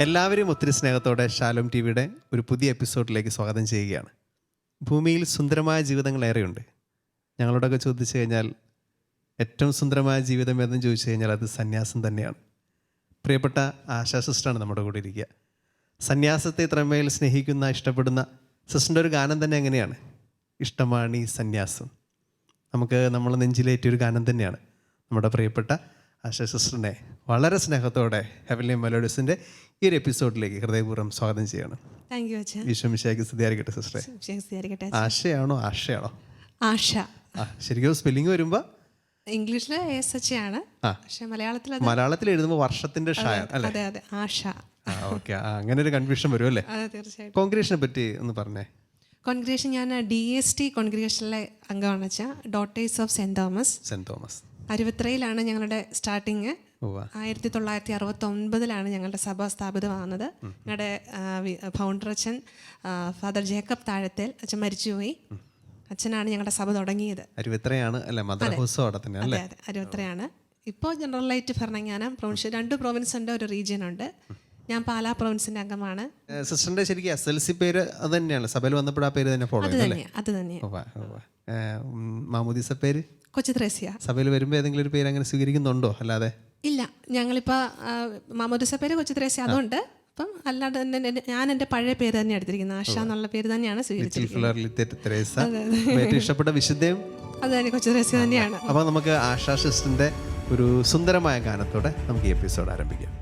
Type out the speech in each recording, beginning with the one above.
എല്ലാവരും ഒത്തിരി സ്നേഹത്തോടെ ഷാലോം ടി വിയുടെ ഒരു പുതിയ എപ്പിസോഡിലേക്ക് സ്വാഗതം ചെയ്യുകയാണ്. ഭൂമിയിൽ സുന്ദരമായ ജീവിതങ്ങളേറെയുണ്ട്. ഞങ്ങളോടൊക്കെ ചോദിച്ചു കഴിഞ്ഞാൽ ഏറ്റവും സുന്ദരമായ ജീവിതം ഏതെന്ന് ചോദിച്ചു കഴിഞ്ഞാൽ അത് സന്യാസം തന്നെയാണ്. പ്രിയപ്പെട്ട ആശാ സിസ്റ്ററാണ് നമ്മുടെ കൂടെ ഇരിക്കുക. സന്യാസത്തെ ഇത്രമേൽ സ്നേഹിക്കുന്ന ഇഷ്ടപ്പെടുന്ന സിസ്റ്ററിൻ്റെ ഒരു ഗാനം തന്നെ എങ്ങനെയാണ്? ഇഷ്ടമാണ് ഈ സന്യാസം. നമ്മൾ നെഞ്ചിലേറ്റിയൊരു ഗാനം തന്നെയാണ്. നമ്മുടെ പ്രിയപ്പെട്ട ആശാ സിസ്റ്ററിനെ വളരെ സ്നേഹത്തോടെ ഹെവൻലി മെലോഡീസിൻ്റെ ഈ ഒരു എപ്പിസോഡിലേക്ക് ഹൃദയപൂർവ്വം സ്വാഗതം ചെയ്യണം. ഈശോ മിശിഹായ്ക്ക് സ്തുതിയായിരിക്കട്ടെ സിസ്റ്ററെ. ആശയാണോ ആശയാണോ? ആശ. ശരിക്കും സ്പെല്ലിംഗ് വരുമ്പോൾ ഇംഗ്ലീഷില് ആണ്, പക്ഷെ മലയാളത്തിൽ എഴുതുമ്പോൾ വർഷത്തിന്റെ ഷായാണ് അല്ലേ? അതെ അതെ, ആശ. ഓക്കെ, അങ്ങനെ ഒരു കൺഫ്യൂഷൻ വരും അല്ലേ? അതെ, തീർച്ചയായിട്ടും. കോൺഗ്രിഗേഷനെ പറ്റി ഒന്ന് പറഞ്ഞേ. കോൺഗ്രിഗേഷൻ ഞാൻ DST കോൺഗ്രിഗേഷനിലെ അംഗമാണ് വെച്ചാൽ ഡോട്ടേഴ്സ് ഓഫ് സെന്റ് തോമസ്. അരുവത്രയിലാണ് ഞങ്ങളുടെ സ്റ്റാർട്ടിങ്. 1969 ഞങ്ങളുടെ സഭ സ്ഥാപിതമാകുന്നത്. ഞങ്ങളുടെ ഫൗണ്ടർ അച്ഛൻ ഫാദർ ജേക്കബ് താഴത്തേൽ അച്ഛൻ മരിച്ചുപോയി. അച്ഛനാണ് ഞങ്ങളുടെ സഭ തുടങ്ങിയത്. അരുവത്രയാണ് അല്ലേ? അതെ അതെ, അരുവത്രയാണ്. ഇപ്പോൾ ജനറലായിട്ട് ഭരണങ്ങാനം പ്രൊവിൻഷ്യൽ 2 പ്രൊവിൻസ് ഉണ്ട്, ഒരു റീജിയൻ ഉണ്ട്. ഞാൻ പാലാ പ്രൊവിൻസിന്റെ അംഗമാണ്. സിസ്റ്ററിന്റെ ശരിക്കും SLC പേര് അത് തന്നെയാണ്? സഭയിൽ വന്നപ്പോൾ ആ പേര് തന്നെ ഫോളോ അത് തന്നെ. മാമോദീസ പേര് കൊച്ചു ത്രേസ്യ. സഭയിൽ വരുമ്പോൾ ഏതെങ്കിലും ഒരു പേര് അങ്ങനെ സ്വീകരിക്കുന്നുണ്ടോ? അല്ലാതെ ഇല്ല, ഞങ്ങളിപ്പോൾ മാമോദീസ പേര് കൊച്ചു ത്രേസ്യ അതുകൊണ്ട്. അപ്പം അല്ലാതെ തന്നെ ഞാൻ എൻ്റെ പഴയ പേര് തന്നെ എടുത്തിരിക്കുന്നത്. ആശ എന്നുള്ള പേര് തന്നെയാണ് സ്വീകരിച്ചിരിക്കുന്നത്. ഇഷ്ടപ്പെട്ട വിശുദ്ധയും അത് തന്നെ കൊച്ചു ത്രേസ്യ തന്നെയാണ്. അപ്പോൾ നമുക്ക് ആശാ സിസ്റ്ററിന്റെ ഒരു സുന്ദരമായ ഗാനത്തോടെ നമുക്ക് ഈ എപ്പിസോഡ് ആരംഭിക്കാം.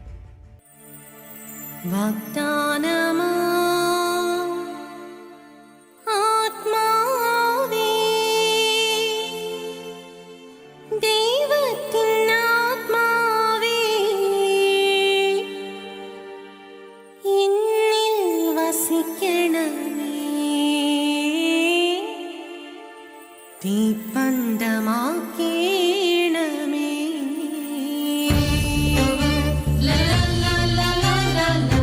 വാഗ്ദാനമോ ആത്മാവേ, ദൈവത്തിൻ ആത്മാവേ, എന്നിൽ വസിക്കണമേ, തീപ്പന്തമാക്കണമേ. La la la la la la la.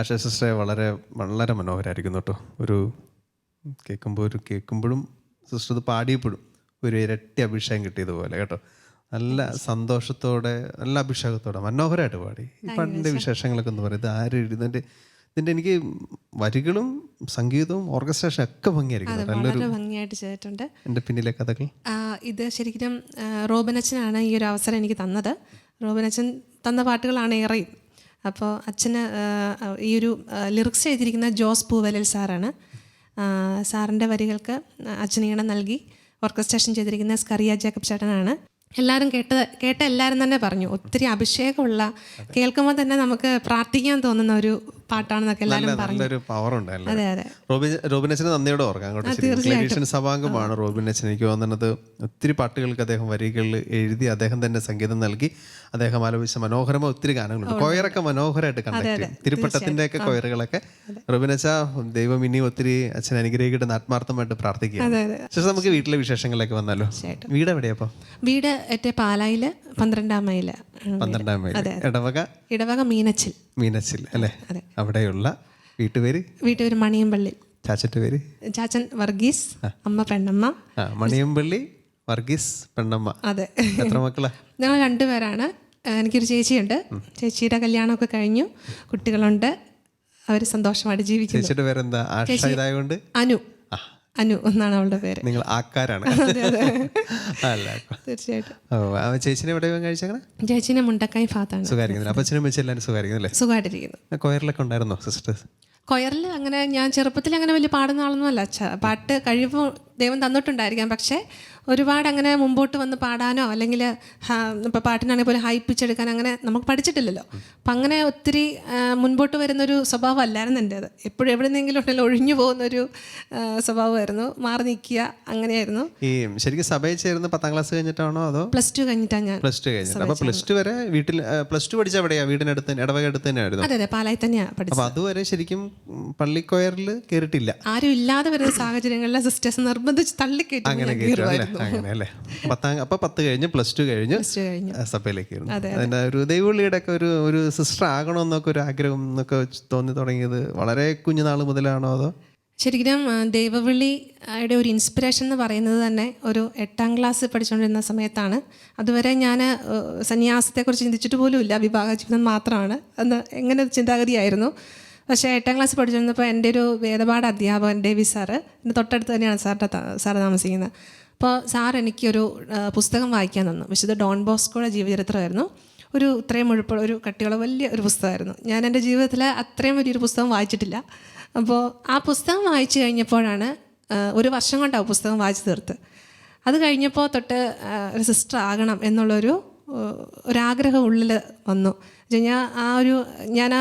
ആശ സിസ്റ്ററെ വളരെ വളരെ മനോഹരമായിരിക്കുന്നു കേട്ടോ. ഒരു കേൾക്കുമ്പോഴും സിസ്റ്റർ ഇത് പാടിയപ്പോഴും ഒരു ഇരട്ടി അഭിഷേകം കിട്ടിയതുപോലെ കേട്ടോ. നല്ല സന്തോഷത്തോടെ നല്ല അഭിഷേകത്തോടെ മനോഹരമായിട്ട് പാടി. ഈ പാട്ടിൻ്റെ വിശേഷങ്ങളൊക്കെ ഒന്ന് പറയും. ഇത് ആര് എഴുതുന്നതിൻ്റെ ഇതിൻ്റെ എനിക്ക് വരികളും സംഗീതവും ഓർക്കസ്ട്രേഷൻ ഒക്കെ ഭംഗിയായിരിക്കും. നല്ലൊരു ഭംഗിയായിട്ട് ചെയ്തിട്ടുണ്ട്. എൻ്റെ പിന്നിലെ കഥകൾ ഇത് ശരിക്കും റോബിനച്ഛനാണ് ഈ ഒരു അവസരം എനിക്ക് തന്നത്. റോബിനച്ഛൻ തന്ന പാട്ടുകളാണ് ഏറെയും. അപ്പോൾ അച്ഛന് ഈ ഒരു ലിറിക്സ് എഴുതിയിരിക്കുന്ന ജോസ് പൂവലിൽ സാറാണ്. സാറിൻ്റെ വരികൾക്ക് അച്ഛനീണം നൽകി ഓർക്കസ്ട്രേഷൻ ചെയ്തിരിക്കുന്ന സ്കറിയ ജേക്കബ് ചേട്ടനാണ്. എല്ലാവരും കേട്ട എല്ലാവരും തന്നെ പറഞ്ഞു ഒത്തിരി അഭിഷേകമുള്ള, കേൾക്കുമ്പോൾ തന്നെ നമുക്ക് പ്രാർത്ഥിക്കാൻ തോന്നുന്ന ഒരു പാട്ടാണെന്നൊക്കെ എല്ലാവരും പറഞ്ഞു. അതെ അതെ. റോബിനച്ചന് നന്ദിയോടെ ഓർക്കാം അങ്ങോട്ട്. സഭാംഗമാണ് റോബിനച്ചൻ. എനിക്ക് തോന്നുന്നത് ഒത്തിരി പാട്ടുകൾക്ക് അദ്ദേഹം വരികളിൽ എഴുതി അദ്ദേഹം തന്നെ സംഗീതം നൽകി അദ്ദേഹം ആലോചിച്ച മനോഹരമായ ഒത്തിരി ഗാനങ്ങളുണ്ട്. കൊയറൊക്കെ മനോഹരമായിട്ട് കണ്ടക്ട് ചെയ്യും. തിരുപ്പട്ടത്തിന്റെ ഒക്കെ കൊയറുകളൊക്കെ. റോബിനച്ച ദൈവം ഇനി ഒത്തിരി അച്ഛൻ അനുഗ്രഹിക്കട്ടെ ആത്മാർത്ഥമായിട്ട് പ്രാർത്ഥിക്കുക. ശേഷം നമുക്ക് വീട്ടിലെ വിശേഷങ്ങളിലേക്ക് വന്നാലോ. വീട് എവിടെയാ? വീട് ഏറ്റവും പാലായില് 12-ാം മൈല്. ഇടവക മീനച്ചിൽ അല്ലേ? അവിടെയുള്ള വീട്ടുപേര് മണിയമ്പള്ളി. ചാച്ചന്റെ പേര്? ചാച്ചൻ വർഗീസ്, അമ്മ പെണ്ണമ്മ. മണിയമ്പള്ളി വർഗീസ് പെണ്ണമ്മ. അതെ. എത്ര മക്കളാ? ഞങ്ങൾ 2 പേരാണ്. എനിക്കൊരു ചേച്ചിയുണ്ട്. ചേച്ചിയുടെ കല്യാണമൊക്കെ കഴിഞ്ഞു, കുട്ടികളുണ്ട്. അവർ സന്തോഷമായിട്ട് ജീവിക്കുന്നു. ചേച്ചിയുടെ പേരെന്താ? ആശായതുകൊണ്ട് അനു എന്നാണ് അവളുടെ പേര്. നിങ്ങൾ ആക്കാരാണ്? തീർച്ചയായിട്ടും. ചേച്ചിനെ എവിടെ കഴിച്ചങ്ങനെ? ചേച്ചിനെ മുണ്ടക്കായി ഭാഗത്താണ്. സുഖമായിരിക്കുന്നില്ല? അപ്പച്ചനും വെച്ച് എല്ലാവരും സുഖമായിരിക്കുന്നില്ലേ? സുഖമായിട്ടിരിക്കുന്നു. കൊയറിലൊക്കെ ഉണ്ടായിരുന്നോ സിസ്റ്റേഴ്സ്? കൊയറിൽ അങ്ങനെ ഞാൻ ചെറുപ്പത്തിൽ അങ്ങനെ വലിയ പാടുന്ന ആളൊന്നും അല്ല. പാട്ട് കഴിവ് ദൈവം തന്നിട്ടുണ്ടായിരിക്കാം. പക്ഷേ ഒരുപാട് അങ്ങനെ മുമ്പോട്ട് വന്ന് പാടാനോ അല്ലെങ്കിൽ ഇപ്പോൾ പാട്ടിനാണെങ്കിൽ പോലും ഹൈ പിച്ച് എടുക്കാൻ അങ്ങനെ നമുക്ക് പഠിച്ചിട്ടില്ലല്ലോ. അപ്പം അങ്ങനെ ഒത്തിരി മുൻപോട്ട് വരുന്നൊരു സ്വഭാവം അല്ലായിരുന്നു എൻ്റേത്. എപ്പോഴും എവിടെന്നെങ്കിലും ഉണ്ടല്ലോ ഒഴിഞ്ഞു പോകുന്നൊരു സ്വഭാവമായിരുന്നു. മാറി നിൽക്കുക അങ്ങനെയായിരുന്നു. ഈ ശരിക്കും സഭയിൽ ചേർന്ന് 10ാം ക്ലാസ് കഴിഞ്ഞിട്ടാണോ അതോ +2 കഴിഞ്ഞിട്ടാണ് ഞാൻ? +2 കഴിഞ്ഞിട്ട്. അപ്പോൾ +2 വരെ വീട്ടിൽ +2 പഠിച്ച എവിടെയാ? വീടിനടുത്ത് ഇടവക അടുത്ത് തന്നെയായിരുന്നു? അതെ അതെ, പാലായി തന്നെയാണ് പഠിച്ചത്. അപ്പോൾ അതുവരെ ശരിക്കും പള്ളിക്കൊയറിൽ കയറിയിട്ടില്ല? ആരും ഇല്ലാതെ വരുന്ന സാഹചര്യങ്ങളിൽ സിസ്റ്റേഴ്സ് നിർബന്ധിച്ച് തള്ളിക്കയറ്റി. അങ്ങനെ അല്ലേ? അപ്പോൾ 10 കഴിഞ്ഞ് +2 കഴിഞ്ഞ് സഭയിലേക്ക് വരുന്നു. അതിൻ്റെ ഒരു ദൈവവിളിയുടെ ഒക്കെ ഒരു സിസ്റ്റർ ആകണമെന്നൊക്കെ ഒരു ആഗ്രഹം എന്നൊക്കെ തോന്നി തുടങ്ങിയത് വളരെ കുഞ്ഞുനാൾ മുതലാണോ അതോ? ശരിക്കും ദൈവവിളിയുടെ ഒരു ഇൻസ്പിറേഷൻ എന്ന് പറയുന്നത് തന്നെ ഒരു 8ാം ക്ലാസ് പഠിച്ചുകൊണ്ടിരുന്ന സമയത്താണ്. അതുവരെ ഞാൻ സന്യാസത്തെക്കുറിച്ച് ചിന്തിച്ചിട്ട് പോലും ഇല്ല. വിവാഹ ജീവിതം മാത്രമാണ് അന്ന് എങ്ങനെ ചിന്താഗതിയായിരുന്നു. പക്ഷേ 8ാം ക്ലാസ് പഠിച്ചിരുന്നപ്പോൾ എൻ്റെ ഒരു വേദപാഠ അധ്യാപകൻ ഡേവി സാറ്, എൻ്റെ തൊട്ടടുത്ത് തന്നെയാണ് സാറ് താമസിക്കുന്നത്. അപ്പോൾ സാർ എനിക്കൊരു പുസ്തകം വായിക്കാൻ തന്നു. വിശുദ്ധ ഡോൺ ബോസ്കോയുടെ ജീവചരിത്രമായിരുന്നു. ഒരു ഇത്രയും മുഴുപ്പുള്ള ഒരു കട്ടിയുള്ള വലിയ ഒരു പുസ്തകമായിരുന്നു. ഞാൻ എൻ്റെ ജീവിതത്തിൽ അത്രയും വലിയൊരു പുസ്തകം വായിച്ചിട്ടില്ല. അപ്പോൾ ആ പുസ്തകം വായിച്ചു കഴിഞ്ഞപ്പോഴാണ്, ഒരു വർഷം കൊണ്ടാണ് പുസ്തകം വായിച്ചു തീർത്ത്. അത് കഴിഞ്ഞപ്പോൾ തൊട്ട് ഒരു സിസ്റ്റർ ആകണം എന്നുള്ളൊരു ഒരാഗ്രഹം ഉള്ളിൽ വന്നു. ഞാൻ ആ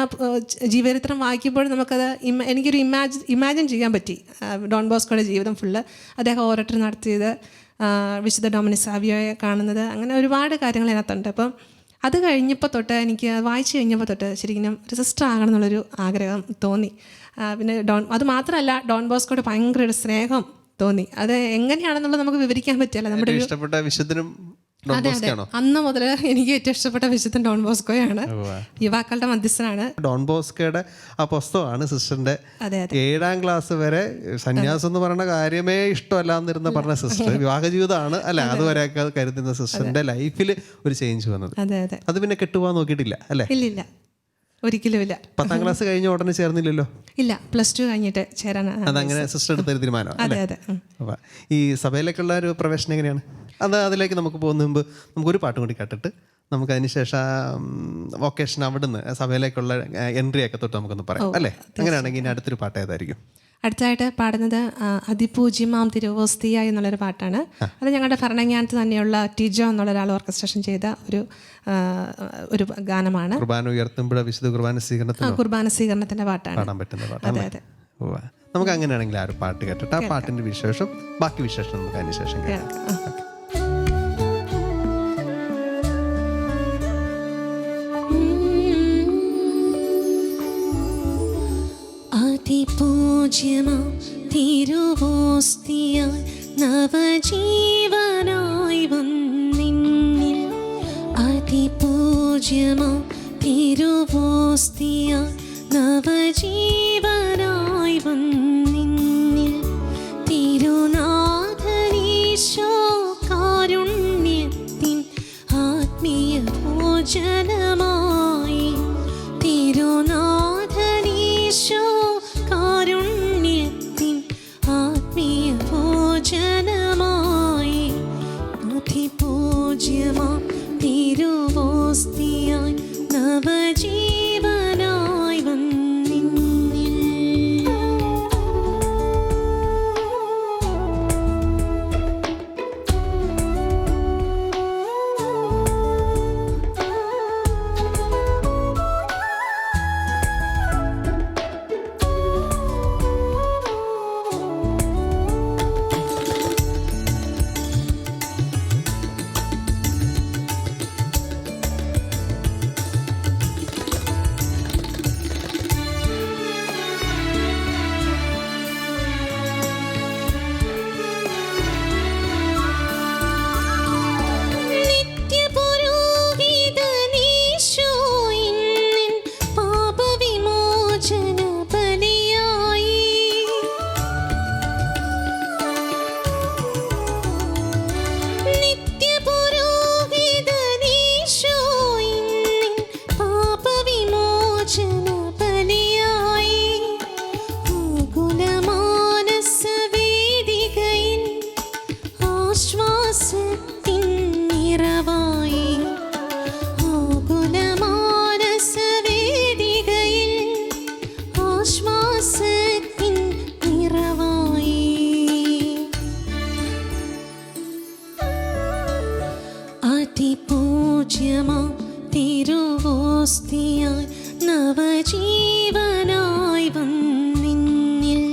ജീവചരിത്രം വായിക്കുമ്പോൾ നമുക്കത് എനിക്കൊരു ഇമാജിൻ ചെയ്യാൻ പറ്റി. ഡോൺ ബോസ്കോയുടെ ജീവിതം ഫുള്ള്, അദ്ദേഹം ഓരോരുത്തർ നടത്തിയത്, വിശുദ്ധ ഡൊമിനിക് സാവിയോയെ കാണുന്നത്, അങ്ങനെ ഒരുപാട് കാര്യങ്ങൾ അതിനകത്തുണ്ട്. അപ്പം അത് കഴിഞ്ഞപ്പോൾ തൊട്ട് എനിക്ക് വായിച്ചു കഴിഞ്ഞപ്പോൾ തൊട്ട് ശരിക്കും ഒരു സിസ്റ്റർ ആകണം എന്നുള്ളൊരു ആഗ്രഹം തോന്നി. പിന്നെ അത് മാത്രമല്ല, ഡോൺ ബോസ്കോയുടെ ഭയങ്കര ഒരു സ്നേഹം തോന്നി. അത് എങ്ങനെയാണെന്നുള്ളത് നമുക്ക് വിവരിക്കാൻ പറ്റില്ല. നമ്മുടെ ഇഷ്ടപ്പെട്ട വിശുദ്ധനും അതെ അതെ, അന്ന് മുതൽ എനിക്ക് ഏറ്റവും ഇഷ്ടപ്പെട്ട വിശുദ്ധൻ ഡോൺ ബോസ്കോയാണ്. യുവാക്കളുടെ മധ്യസ്ഥനാണ്. ഡോൺ ബോസ്കോയുടെ ആ പുസ്തകമാണ് സിസ്റ്ററിന്റെ 7ാം ക്ലാസ് വരെ സന്യാസം എന്ന് പറയുന്ന കാര്യമേ ഇഷ്ടമല്ലാന്നിരുന്ന പറഞ്ഞ സിസ്റ്റർ വിവാഹ ജീവിതമാണ് അല്ലെ അതുവരെയൊക്കെ കരുതുന്ന സിസ്റ്ററിന്റെ ലൈഫിൽ ഒരു ചേഞ്ച് വന്നത്. അത് പിന്നെ കെട്ടുപോകാൻ നോക്കിയിട്ടില്ല അല്ലേ? ഇല്ല, ഒരിക്കലും ഇല്ല. 10ാം ക്ലാസ് കഴിഞ്ഞ ഉടനെ ചേർന്നില്ലല്ലോ? ഇല്ല, +2 കഴിഞ്ഞിട്ട് ചേരാനാണ്. അതങ്ങനെ സിസ്റ്റർ എടുത്തൊരു തീരുമാനം. അതെ അതെ. ഈ സഭയിലേക്കുള്ള ഒരു പ്രവേശനം എങ്ങനെയാണ്? അതിലേക്ക് നമുക്ക് പോകുന്ന മുമ്പ് നമുക്കൊരു പാട്ടും കൂടി കേട്ടിട്ട് നമുക്ക് അതിന് ശേഷം വൊക്കേഷൻ അവിടുന്ന് സഭയിലേക്കുള്ള എൻട്രി ഒക്കെ തൊട്ട് നമുക്കൊന്ന് പറയാം അല്ലേ? അങ്ങനെയാണെങ്കിൽ ഇനി അടുത്തൊരു പാട്ട് ഏതായിരിക്കും? അടുത്തായിട്ട് പാടുന്നത് അതിപൂജ്യമാം തിരുവോസ്തിയ എന്നുള്ളൊരു പാട്ടാണ്. അത് ഞങ്ങളുടെ ഭരണങ്ങാനത്ത് തന്നെയുള്ള ടിജോ എന്നുള്ള ഒരാൾ ഓർക്കസ്ട്രേഷൻ ചെയ്ത ഒരു ഗാനമാണ്. കുർബാന ഉയർത്തുമ്പോൾ വിശുദ്ധ കുർബാന സ്വീകരണത്തിന്റെ പാട്ടാണ്. പാടാൻ പറ്റുന്ന പാട്ടാണ്. അതെ. നമുക്ക് അങ്ങനെയാണെങ്കിൽ ആ ഒരു പാട്ട് കേട്ടിട്ട് ആ പാട്ടിന്റെ വിശേഷം ബാക്കി വിശേഷം നമുക്ക് അതിന് ശേഷം കേൾക്കാം. അതിപൂജ്യമാം തിരുവോസ്തിയായി നവജീവനായി വന്നിന്നിൽ. അതിപൂജ്യമാം തിരുവോസ്തിയായി നവജീവനായി വന്നിന്നിൽ തിരുനാഥനീശോ കാരുണ്യത്തിൻ ആത്മീയ ഭോജനമായി തിരുനാഥനീശോ കാരുണ്യത്തിൻ ആത്മീയ ഭോജനമായി അതിപൂജ്യമാം തിരുവോസ്തിയായി നവജീവനായി വന്നിന്നിൽ നിത്യപുരോഹിതനീശോയിന്നിൻ പാപവിമോചന ബലിയായി നിത്യപുരോഹിതനീശോയിന്നിൻ പാപവിമോചന ബലിയായി ആകുലമാനസവേദികയിൽ ആശ്വാസത്തിൻ നിറവായി ആകുലമാനസവേദികയിൽ ആശ്വാസത്തിൻ നിറവായി അതിപൂജ്യമാം തിരുവോസ്തിയായി നവജീവനായി വന്നിന്നിൽ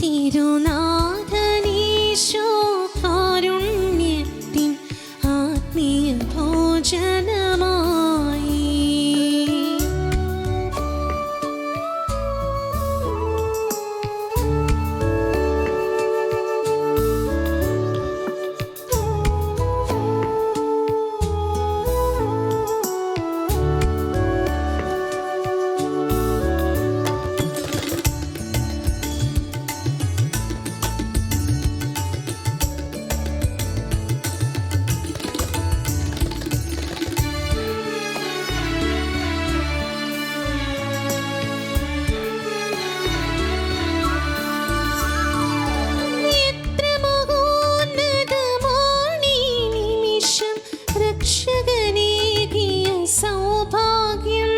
തിരുനാഥനീശോ കാരുണ്യത്തിൻ ആത്മീയ ഭോജനമായി എത്ര മഹോന്നതമാണീ നിമിഷം രക്ഷകനേകിയ സൗഭാഗ്യം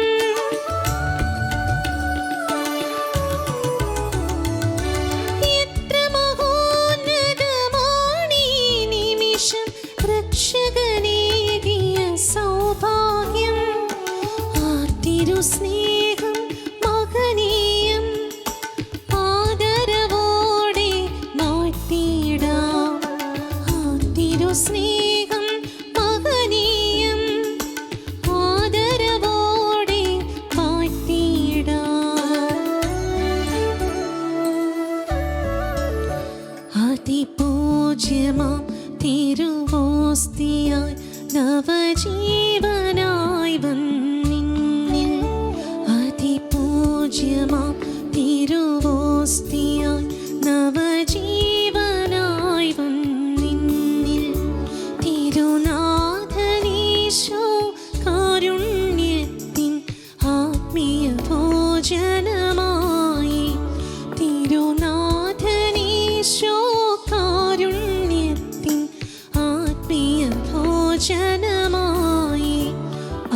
എത്ര മഹോന്നതമാണീ നിമിഷം രക്ഷകനേകിയ സൗഭാഗ്യം ആ തിരുസ്നേഹം മഹനീയം ആദരവോടെ നാട്ടിടാം ആ തിരുസ്നേഹം മഹനീയം ആദരവോടെ പാട്ടിടാം അതിപൂജ്യമാം തിരുവോസ്തിയായി നവജീവനായി വന്നിന്നിൽ അതിപൂജ്യമാം തിരുവോസ്തിയായി നവജീവനായി വന്നിന്നിൽ തിരുനാഥനീശോ കാരുണ്യത്തിൻ ആത്മീയ ഭോജനമായി തിരുനാഥനീശോ കാരുണ്യത്തിൻ ആത്മീയ ഭോജനമായി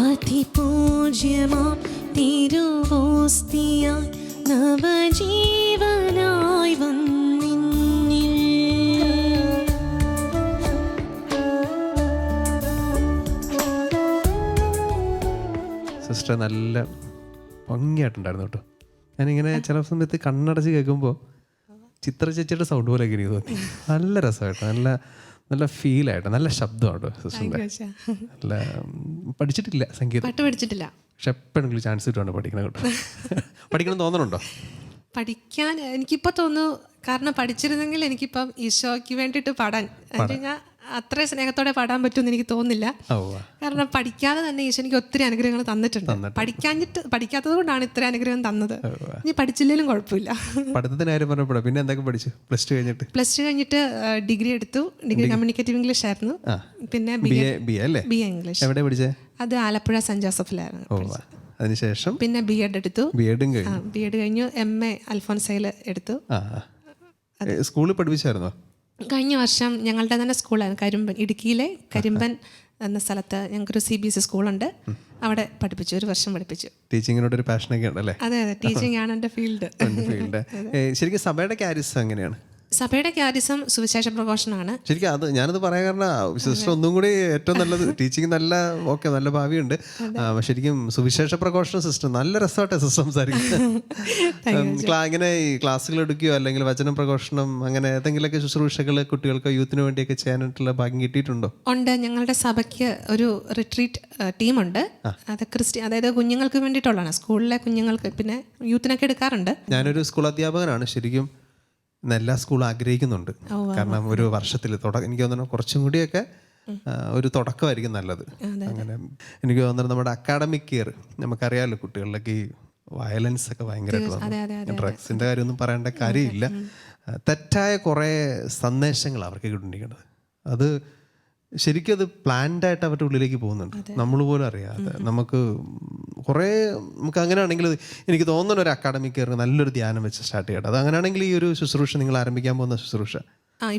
അതിപൂജ്യമാം തിരുവോസ്തിയായി നവജീവനായി വന്നിന്നിൽ സിസ്റ്റർ നല്ല ഭംഗിയായിട്ടുണ്ടായിരുന്നു കേട്ടോ. ഞാനിങ്ങനെ ചില സമയത്ത് കണ്ണടച്ച് കേൾക്കുമ്പോൾ ചിത്ര ചേച്ചിയുടെ സൗണ്ട് പോലെ എനിക്ക് തോന്നി. നല്ല രസമായിട്ട്, നല്ല നല്ല ഫീലായിട്ട്, നല്ല ശബ്ദമാട്ടോ സിസ്റ്ററിൻ്റെ. നല്ല പഠിച്ചിട്ടില്ല സംഗീതം, പാട്ട് പഠിച്ചിട്ടില്ല. പക്ഷെ എപ്പോഴെങ്കിലും ചാൻസ് കിട്ടുവാണ് പഠിക്കണം കേട്ടോ. പഠിക്കണം തോന്നണുണ്ടോ? പഠിക്കാൻ എനിക്കിപ്പോൾ തോന്നുന്നു, കാരണം പഠിച്ചിരുന്നെങ്കിൽ എനിക്കിപ്പം ഈശോയ്ക്ക് വേണ്ടിയിട്ട് പാടാൻ ഞാൻ അത്ര സ്നേഹത്തോടെ പാടാൻ പറ്റുമെന്ന് എനിക്ക് തോന്നുന്നില്ല. കാരണം പഠിക്കാതെ തന്നെ ഈശോ എനിക്ക് ഒത്തിരി അനുഗ്രഹങ്ങൾ തന്നിട്ടുണ്ട്. പഠിക്കാത്തത് കൊണ്ടാണ് ഇത്ര അനുഗ്രഹം തന്നത്. ഇനി പഠിച്ചില്ലെങ്കിലും കുഴപ്പമില്ല. പഠിത്തത്തിന് കാര്യം പറഞ്ഞപ്പോഴാണ് പിന്നെ എന്തൊക്കെ പഠിച്ചു? പ്ലസ് ടു കഴിഞ്ഞിട്ട് ഡിഗ്രി എടുത്തു. ഡിഗ്രി കമ്മ്യൂണിക്കേറ്റീവ് ഇംഗ്ലീഷ് ആയിരുന്നു. പിന്നെ ബി എ ഇംഗ്ലീഷ്. എവിടെ പഠിച്ചേ? അത് ആലപ്പുഴ സെന്റ് ജോസഫിലായിരുന്നു. അതിനുശേഷം പിന്നെ ബി എഡ് എടുത്തു. ബി എഡ് കഴിഞ്ഞു. MA അൽഫോൻസയിൽ എടുത്തു. സ്കൂളിൽ പഠിപ്പിച്ചായിരുന്നോ? കഴിഞ്ഞ വർഷം ഞങ്ങളുടെ തന്നെ സ്കൂളാണ് കരിമ്പൻ, ഇടുക്കിയിലെ കരിമ്പൻ എന്ന സ്ഥലത്ത് ഞങ്ങൾക്കൊരു CBSE സ്കൂളുണ്ട്. അവിടെ പഠിപ്പിച്ചു, 1 വർഷം പഠിപ്പിച്ചു. ടീച്ചിങ്ങിനോട് ഒരു പാഷനൊക്കെ ഉണ്ടല്ലേ? അതെ, ടീച്ചിങ് ആണ് എൻ്റെ ഫീൽഡ്. ശരിക്കും സഭയുടെ ക്യാരിസം എങ്ങനെയാണ്? സഭയുടെ ക്യാരിസം സുവിശേഷ പ്രഘോഷണമാണ്. ശരിക്കും അത് ഞാനത് പറയാൻ കാരണം സിസ്റ്റർ ഒന്നും കൂടി ഏറ്റവും നല്ലത് ടീച്ചിങ് നല്ല നല്ല ഭാവിയുണ്ട്. ശരിക്കും സുവിശേഷ പ്രഘോഷണ സിസ്റ്റം നല്ല രസമായിട്ട് സിസ്റ്റം സംസാരിക്കും. ഇങ്ങനെ ഈ ക്ലാസ്സുകൾ എടുക്കുകയോ അല്ലെങ്കിൽ വചന പ്രഘോഷണം അങ്ങനെ ഏതെങ്കിലുമൊക്കെ ശുശ്രൂഷകൾ കുട്ടികൾക്ക് യൂത്തിന് വേണ്ടിയൊക്കെ ചെയ്യാനായിട്ടുള്ള ഭാഗ്യം കിട്ടിയിട്ടുണ്ടോ? ഉണ്ട്. ഞങ്ങളുടെ സഭയ്ക്ക് ഒരു റിട്രീറ്റ് ടീമുണ്ട്. അത് അതായത് കുഞ്ഞുങ്ങൾക്ക് വേണ്ടിയിട്ടുള്ളതാണ്. സ്കൂളിലെ കുഞ്ഞുങ്ങൾക്ക്, പിന്നെ യൂത്തിനൊക്കെ എടുക്കാറുണ്ട്. ഞാനൊരു സ്കൂൾ അധ്യാപകനാണ്. ശരിക്കും എല്ലാ സ്കൂളും ആഗ്രഹിക്കുന്നുണ്ട്. കാരണം ഒരു വർഷത്തിൽ എനിക്ക് തോന്നുന്നു കുറച്ചും കൂടിയൊക്കെ ഒരു തുടക്കമായിരിക്കും നല്ലത്. അങ്ങനെ എനിക്ക് തോന്നുന്നത് നമ്മുടെ അക്കാഡമിക് ഇയർ നമുക്കറിയാമല്ലോ, കുട്ടികളിലൊക്കെ ഈ വയലൻസ് ഒക്കെ ഭയങ്കരമായിട്ട്, ഡ്രഗ്സിൻ്റെ കാര്യമൊന്നും പറയേണ്ട കാര്യമില്ല. തെറ്റായ കുറേ സന്ദേശങ്ങൾ അവർക്ക് കിട്ടിയിരിക്കുന്നത്. അത് ശരിക്കും അത് പ്ലാൻഡായിട്ട് അവരുടെ ഉള്ളിലേക്ക് പോകുന്നുണ്ട്, നമ്മൾ പോലും അറിയാതെ. നമുക്ക് അങ്ങനെയാണെങ്കിൽ എനിക്ക് തോന്നുന്ന ഒരു അക്കാഡമിക് ഇയർ നല്ലൊരു ധ്യാനം വെച്ച് സ്റ്റാർട്ട് ചെയ്യട്ടെ. അത് അങ്ങനെയാണെങ്കിൽ ഈ ഒരു ശുശ്രൂഷ നിങ്ങൾ ആരംഭിക്കാൻ പോകുന്ന ശുശ്രൂഷ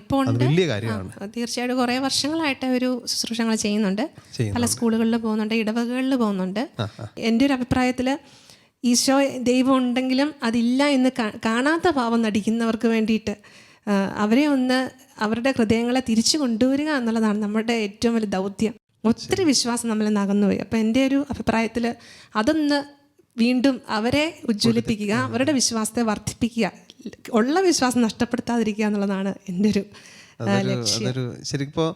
ഇപ്പോൾ വലിയ കാര്യമാണ്. തീർച്ചയായിട്ടും കുറേ വർഷങ്ങളായിട്ട് ഒരു ശുശ്രൂഷകൾ ചെയ്യുന്നുണ്ട്. പല സ്കൂളുകളിൽ പോകുന്നുണ്ട്, ഇടവകകളിൽ പോകുന്നുണ്ട്. എൻ്റെ ഒരു അഭിപ്രായത്തിൽ ഈശോ ദൈവം ഉണ്ടെങ്കിലും അതില്ല എന്ന് കാണാത്ത ഭാവം നടിക്കുന്നവർക്ക് വേണ്ടിയിട്ട് അവരെ ഒന്ന് അവരുടെ ഹൃദയങ്ങളെ തിരിച്ചു കൊണ്ടുവരിക എന്നുള്ളതാണ് നമ്മുടെ ഏറ്റവും വലിയ ദൗത്യം. ഒത്തിരി വിശ്വാസം നമ്മളിൽ നകന്നുപോയി. അപ്പോൾ എൻ്റെ ഒരു അഭിപ്രായത്തിൽ അതൊന്ന് വീണ്ടും അവരെ ഉജ്ജ്വലിപ്പിക്കുക, അവരുടെ വിശ്വാസത്തെ വർദ്ധിപ്പിക്കുക, ഉള്ള വിശ്വാസം നഷ്ടപ്പെടുത്താതിരിക്കുക എന്നുള്ളതാണ് എൻ്റെ ഒരു ലക്ഷ്യം. ശരിക്കും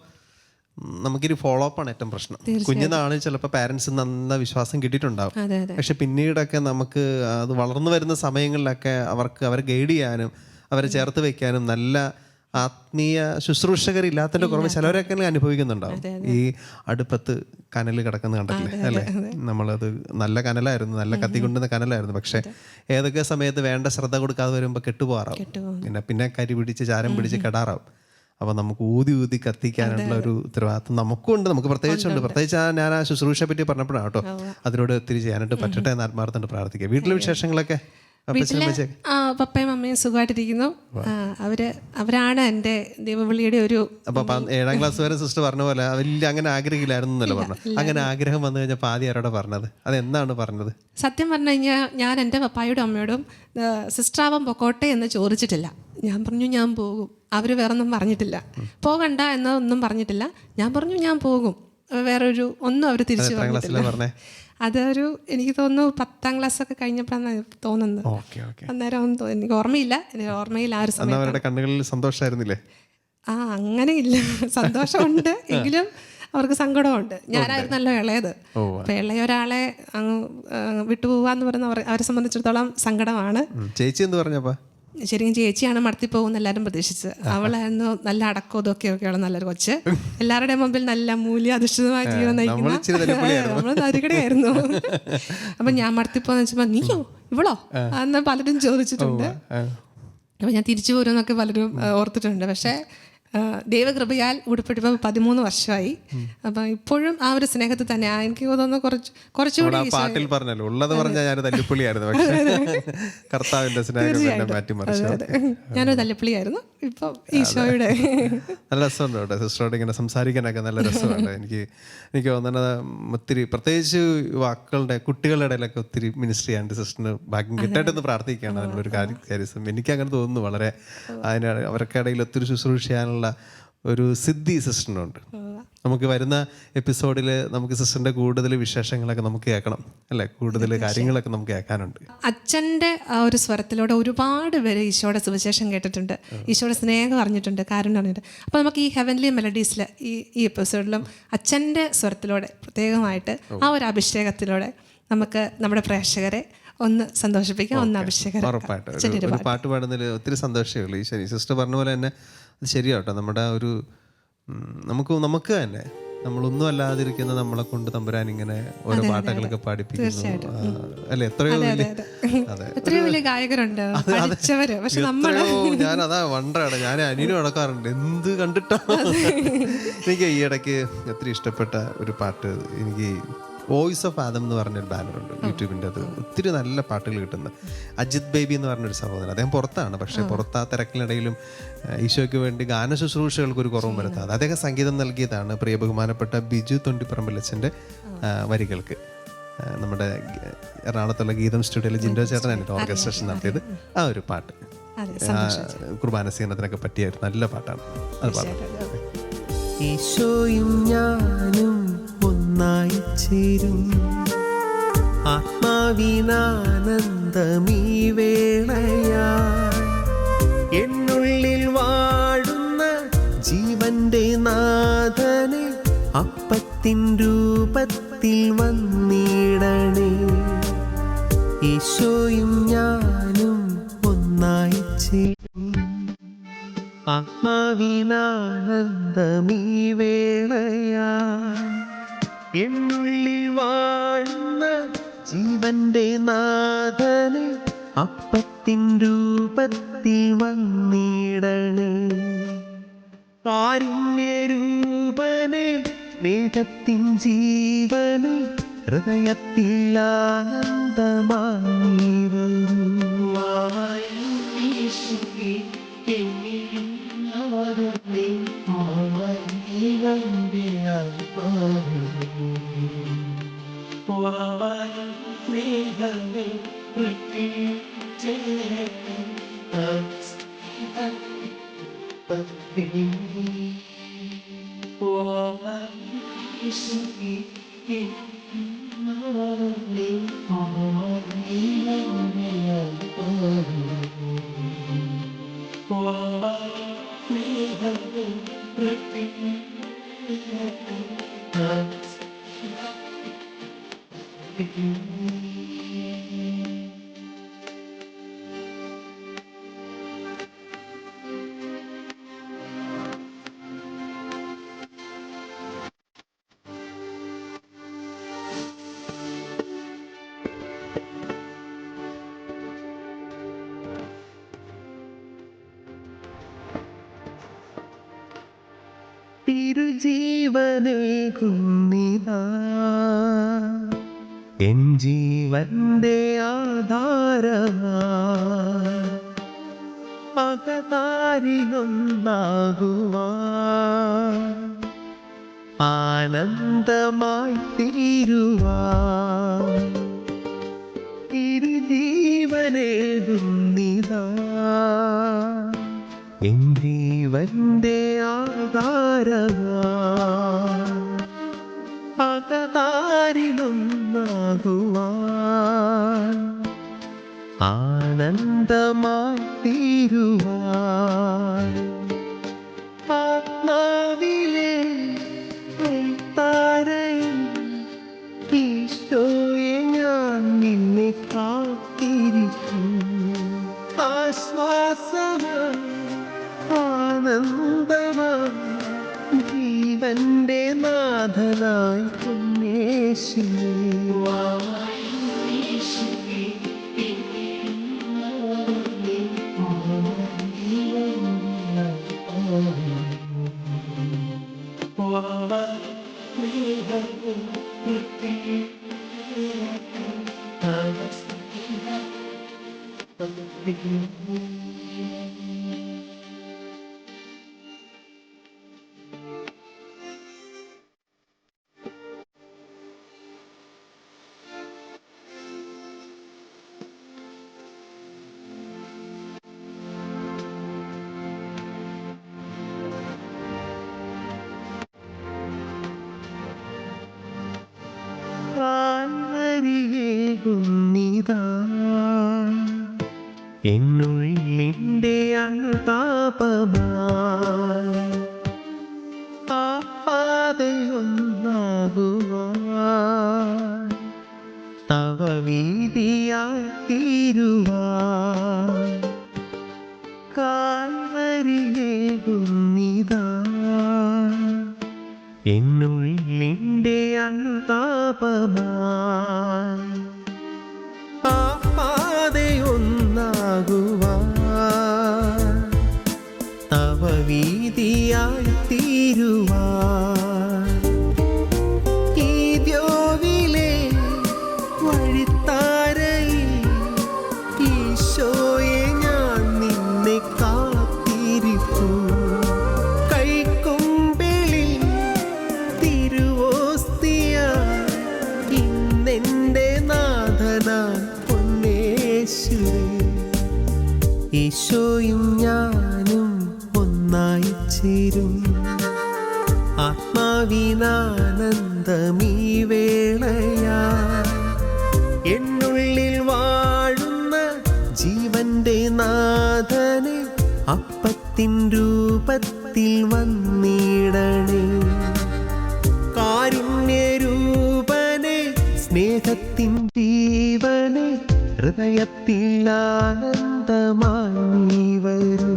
നമുക്കൊരു ഫോളോ അപ്പ് ആണ് ഏറ്റവും പ്രശ്നം. കുഞ്ഞുനാളിൽ ചിലപ്പോൾ പാരൻസ് നന്ന വിശ്വാസം കിട്ടിയിട്ടുണ്ടാവും. പക്ഷെ പിന്നീടൊക്കെ നമുക്ക് അത് വളർന്നു വരുന്ന സമയങ്ങളിലൊക്കെ അവരെ ഗൈഡ് ചെയ്യാനും അവരെ ചേർത്ത് വെക്കാനും നല്ല ആത്മീയ ശുശ്രൂഷകരില്ലാത്തതിൻ്റെ കുറവ് ചിലവരൊക്കെ അനുഭവിക്കുന്നുണ്ടാവും. ഈ അടുപ്പത്ത് കനൽ കിടക്കുന്ന കണ്ടില്ലേ അല്ലേ? നമ്മളത് നല്ല കനലായിരുന്നു, നല്ല കത്തിക്കൊണ്ടുന്ന കനലായിരുന്നു. പക്ഷെ ഏതൊക്കെ സമയത്ത് വേണ്ട ശ്രദ്ധ കൊടുക്കാതെ വരുമ്പോൾ കെട്ടുപോകാറാവും. പിന്നെ കരി പിടിച്ച് ചാരം പിടിച്ച് കെടാറാവും. അപ്പോൾ നമുക്ക് ഊതി കത്തിക്കാനുള്ള ഒരു ഉത്തരവാദിത്വം നമുക്കുണ്ട്, നമുക്ക് പ്രത്യേകിച്ചുണ്ട്. പ്രത്യേകിച്ച് ഞാൻ ആ ശുശ്രൂഷയെ പറ്റി പറഞ്ഞപ്പോഴാണ് കേട്ടോ അതിനോട് ഒത്തിരി ചെയ്യാനായിട്ട് പറ്റട്ടെ എന്ന് ആത്മാർത്ഥമായിട്ട് പ്രാർത്ഥിക്കുക. വീട്ടിലെ വിശേഷങ്ങളൊക്കെ? വീട്ടില് പപ്പയും അമ്മയും സുഖമായിട്ടിരിക്കുന്നു. അവരാണ് എൻ്റെ ദൈവവിളിയുടെ ഒരു. അപ്പൊ 7ാം ക്ലാസ് വരെ സിസ്റ്റർ പറഞ്ഞ പോലെ വലിയ അങ്ങനെ ആഗ്രഹമില്ലായിരുന്നു എന്നല്ലേ പറഞ്ഞു? അങ്ങനെ ആഗ്രഹം വന്നു കഴിഞ്ഞപ്പോൾ ആദ്യം ആരോടെ പറഞ്ഞത്? അതെന്താണ് പറഞ്ഞത്? സത്യം പറഞ്ഞു കഴിഞ്ഞാൽ ഞാൻ എൻ്റെ പപ്പായോടും അമ്മയോടും സിസ്റ്ററാവാൻ പൊക്കോട്ടെ എന്ന് ചോദിച്ചിട്ടില്ല. ഞാൻ പറഞ്ഞു ഞാൻ പോകും. അവർ വേറൊന്നും പറഞ്ഞിട്ടില്ല. പോകണ്ട എന്നൊന്നും പറഞ്ഞിട്ടില്ല. ഞാൻ പറഞ്ഞു ഞാൻ പോകും. വേറൊരു ഒന്നും അവർ തിരിച്ചു പറഞ്ഞിട്ടില്ല. അതൊരു എനിക്ക് തോന്നുന്നു 10ാം ക്ലാസ്സൊക്കെ കഴിഞ്ഞപ്പോഴാണ് തോന്നുന്നത്. അന്നേരം ഒന്നും എനിക്ക് ഓർമ്മയില്ല. എനിക്ക് ഓർമ്മയിൽ ആ ഒരു സമയത്ത് കണ്ണുകളിൽ സന്തോഷമായിരുന്നില്ലേ? അങ്ങനെയില്ല, സന്തോഷമുണ്ട് എങ്കിലും അവർക്ക് സങ്കടമുണ്ട്. ഞാനായിരുന്നല്ലോ ഇളയത്. അപ്പം ഇളയ ഒരാളെ വിട്ടുപോകാന്ന് പറയുന്ന അവരെ സംബന്ധിച്ചിടത്തോളം സങ്കടമാണ്. ചേച്ചി എന്ത് പറഞ്ഞപ്പാ? ശരിക്കും ചേച്ചിയാണ് മടത്തി പോകുന്ന എല്ലാവരും പ്രതീക്ഷിച്ചത്. അവളായിരുന്നു നല്ല അടക്കവും ഇതൊക്കെയുള്ള നല്ലൊരു കൊച്ച്. എല്ലാവരുടെയും മുമ്പിൽ നല്ല മൂല്യാധിഷ്ഠിതമായ ജീവൻ നയിക്കുന്ന നമ്മൾ നരികടയായിരുന്നു. അപ്പം ഞാൻ മടത്തിപ്പോന്ന് വെച്ചപ്പോൾ നീയോ ഇവളോ അന്ന് പലരും ചോദിച്ചിട്ടുണ്ട്. അപ്പം ഞാൻ തിരിച്ചു പോരുമെന്നൊക്കെ പലരും ഓർത്തിട്ടുണ്ട്. പക്ഷേ ദൈവകൃപയാൽ ഉടുപ്പിട്ടിപ്പോൾ 13 വർഷമായി. അപ്പം ഇപ്പോഴും ആ ഒരു സ്നേഹത്തിൽ തന്നെ എനിക്ക് തോന്നുന്നു കുറച്ചുകൂടി പാട്ടിൽ പറഞ്ഞല്ലോ ഉള്ളത് പറഞ്ഞാൽ ഞാൻ തല്ലിപ്പുള്ളിയായിരുന്നു. കർത്താവിന്റെ സ്നേഹം ഞാനൊരു തല്ലിപ്പുള്ളിയായിരുന്നു. ഇപ്പം ഈശോയുടെ നല്ല രസമുണ്ട് കേട്ടോ സിസ്റ്ററോട് ഇങ്ങനെ സംസാരിക്കാനൊക്കെ നല്ല രസമുണ്ട്. എനിക്ക് തോന്നുന്നത് ഒത്തിരി പ്രത്യേകിച്ച് കുട്ടികളുടെ ഇടയിലൊക്കെ ഒത്തിരി മിനിസ്റ്ററി ചെയ്യാണ്ട് സിസ്റ്ററിന് ഭാഗ്യം കിട്ടട്ടെന്ന് പ്രാർത്ഥിക്കുകയാണ്. അതിനുള്ളൊരു കാര്യം എനിക്ക് അങ്ങനെ തോന്നുന്നു. വളരെ അവർക്ക് ഇടയിൽ ഒത്തിരി ശുശ്രൂഷ ചെയ്യാനുള്ള ഒരു സിദ്ധി സിസ്റ്ററിനുണ്ട്. നമുക്ക് വരുന്ന എപ്പിസോഡിൽ നമുക്ക് സിസ്റ്ററിന്റെ കൂടുതൽ വിശേഷങ്ങളൊക്കെ നമുക്ക് കേൾക്കണം അല്ലേ? കൂടുതൽ കാര്യങ്ങളൊക്കെ നമുക്ക് കേൾക്കാനുണ്ട്. അച്ഛൻ്റെ ആ ഒരു സ്വരത്തിലൂടെ ഒരുപാട് പേര് ഈശോയുടെ സുവിശേഷം കേട്ടിട്ടുണ്ട്, ഈശോയുടെ സ്നേഹം അറിഞ്ഞിട്ടുണ്ട്, കാരുണ്യം അറിഞ്ഞിട്ടുണ്ട്. അപ്പോൾ നമുക്ക് ഈ ഹെവൻലി മെലഡീസിൽ ഈ എപ്പിസോഡിലും അച്ഛൻ്റെ സ്വരത്തിലൂടെ പ്രത്യേകമായിട്ട് ആ ഒരു അഭിഷേകത്തിലൂടെ നമുക്ക് നമ്മുടെ പ്രേക്ഷകരെ ഒന്ന് സന്തോഷിപ്പിക്കാം, ഒന്ന് അഭിഷേകം. ഉറപ്പായിട്ട് പാട്ട് പാടുന്നതിൽ ഒത്തിരി സന്തോഷമേ ഉള്ളൂ. ഈ ശരി സിസ്റ്റർ പറഞ്ഞ പോലെ തന്നെ അത് ശരിയാട്ടോ. നമ്മുടെ ഒരു നമുക്ക് തന്നെ നമ്മളൊന്നും അല്ലാതിരിക്കുന്ന നമ്മളെ കൊണ്ട് തമ്പുരാൻ ഇങ്ങനെ ഓരോ പാട്ടുകളൊക്കെ പാടിപ്പിക്കുന്നു. അല്ലെ, എത്രയോ വലിയ, അതെ, എത്രയോ വലിയ ഗായകരുണ്ട് പഠിച്ചവര്. പക്ഷെ നമ്മള്, ഞാൻ അതാ വണ്ടറാണ്, ഞാൻ അനിയനും നടക്കാറുണ്ട് എന്ത് കണ്ടിട്ടാ. എനിക്ക് ഈ ഇടയ്ക്ക് ഒത്തിരി ഇഷ്ടപ്പെട്ട ഒരു പാട്ട്, എനിക്ക് വോയിസ് ഓഫ് ആദം എന്ന് പറഞ്ഞൊരു ബാനറുണ്ട് യൂട്യൂബിൻ്റെ, അത് ഒത്തിരി നല്ല പാട്ടുകൾ കിട്ടുന്നത്. അജിത് ബേബി എന്ന് പറഞ്ഞൊരു സഹോദരൻ, അദ്ദേഹം പുറത്താണ്, പക്ഷേ പുറത്ത് ആ തിരക്കിനിടയിലും ഈശോയ്ക്ക് വേണ്ടി ഗാന ശുശ്രൂഷകൾക്ക് ഒരു കുറവും വരുത്താതെ അദ്ദേഹം സംഗീതം നൽകിയതാണ് പ്രിയ ബഹുമാനപ്പെട്ട ബിജു തൊണ്ടിപ്പറമ്പിലച്ചൻ്റെ വരികൾക്ക്. നമ്മുടെ എറണാകുളത്തുള്ള ഗീതം സ്റ്റുഡിയോയിൽ ജിൻഡോ ചേട്ടനാണ് ഓർക്കസ്ട്രേഷൻ നടത്തിയത്. ആ ഒരു പാട്ട് കുർബാന സ്വീകരണത്തിനൊക്കെ പറ്റിയ ഒരു നല്ല പാട്ടാണ്. അത് പാടാം. ഈശോയും ഞാനും ഒന്നായി ചേരും ആത്മാവിനാനന്ദമീ വേളയായി, എന്നുള്ളിൽ വാഴുന്ന ജീവന്റെ നാഥനെ അപ്പത്തിൻ രൂപത്തിൽ വന്നിടണേ. ഈശോയും ഞാനും ഒന്നായി ചേരും ആത്മാവിനാനന്ദമീ വേളയായി, എന്നുള്ളിൽ വാഴുന്ന ജീവന്റെ നാഥനെ അപ്പത്തിൻ രൂപത്തിൽ വന്നിടണേ. കാരുണ്യരൂപനെ സ്നേഹത്തിൻ ജീവനെ ഹൃദയത്തിൽ ആനന്ദമായി വരൂ. തിരുജീവനേകുന്നിതാ എൻ ജീവന്റെ ആധാരമായി, മകതാരിലൊന്നാകുവാൻ ആനന്ദമായി തീരുവാൻ, തിരുജീവനേകുന്നിതാ എൻ ജീവന്റെ ആധാരമായി, മകതാരിലൊന്നാകുവാൻ ആനന്ദമായി തീരുവാൻ, ആത്മാവിലെ താരയിൽ ഈശോയെ ഞാൻ നിന്നെ കാത്തിരിക്കും. ആശ്വാസമായി ആനന്ദമായി ജീവന്റെ നാഥനായി ഉന്നേശിനേ. കാൽവരിയേകുന്നിതാ എന്നുള്ളിൻ്റെ അനുതാപമായി, ആ പാതയൊന്നാകുവാൻ തവ വീതിയായി തീരുവാൻ, കാൽവരിയേകുന്നിതാ എന്നുള്ളിൻ്റെ അനുതാപമാ ആ പാതയൊന്നാകുവാൻ തവ വീതിയായി തീരുവാൻ ഈ ദ്യോവിലെ വഴിത്താരയിൽ ഈശോയെ ഞാൻ നിന്നെ കാത്തിരിപ്പു കൈക്കൊമ്പിളിൽ തിരുവോസ്തിയ ഇന്നെൻ്റെ നാഥനാം പൊന്നേശുവേ ഈശോയും ഞാനും ഒന്നായി ചേരും ആത്മാവിനാനന്ദമീ വേളയാ എന്നുള്ളിൽ വാഴുന്ന ജീവന്റെ നാഥനെ അപ്പത്തിൻ രൂപത്തിൽ വന്നിടണേ കാരുണ്യരൂപനെ സ്നേഹത്തിൻ ജീവനെ ഹൃദയത്തിൽ ആനന്ദമായി നീ വരൂ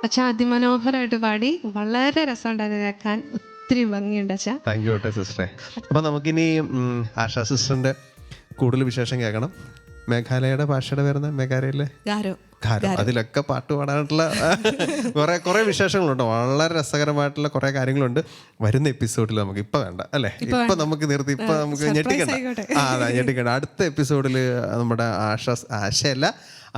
അച്ഛാ അതിമനോഹരമായിട്ട് പാടി, വളരെ രസമുണ്ടായിരുന്നു കേൾക്കാൻ, ഒത്തിരി ഭംഗിയുണ്ട് അച്ഛാ. താങ്ക് യു കേട്ടോ സിസ്റ്ററെ. അപ്പം നമുക്കിനി ആശാ സിസ്റ്ററിൻ്റെ കൂടുതൽ വിശേഷം കേൾക്കണം. മേഘാലയയുടെ ഭാഷയുടെ പേരുന്ന മേഘാലയയിലെ ഗാരോ. അതിലൊക്കെ പാട്ട് പാടാനായിട്ടുള്ള കുറേ വിശേഷങ്ങളുണ്ട്. വളരെ രസകരമായിട്ടുള്ള കുറേ കാര്യങ്ങളുണ്ട്. വരുന്ന എപ്പിസോഡിൽ നമുക്ക് ഇപ്പം വേണ്ട അല്ലേ, ഇപ്പം നമുക്ക് നിർത്തി, ഇപ്പം നമുക്ക് ഞെട്ടിക്കണ്ട. അതാ ഞെട്ടിക്കണ്ട. അടുത്ത എപ്പിസോഡിൽ നമ്മുടെ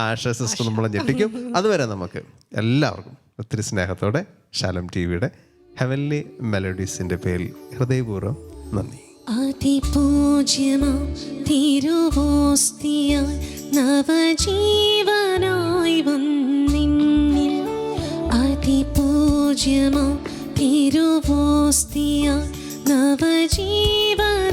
ആശ സിസ്റ്റർ നമ്മളെ ഞെട്ടിക്കും. അതുവരെ നമുക്ക് എല്ലാവർക്കും ഒത്തിരി സ്നേഹത്തോടെ ശാലം ടിവിയുടെ ഹെവൻലി മെലഡീസിൻ്റെ പേരിൽ ഹൃദയപൂർവ്വം നന്ദി. അതിപൂജ്യമാം തിരുവോസ്തിയായി നവജീവനായി വന്നിന്നിൽ അതിപൂജ്യമാം തിരുവോസ്തിയായി നവജീവനായി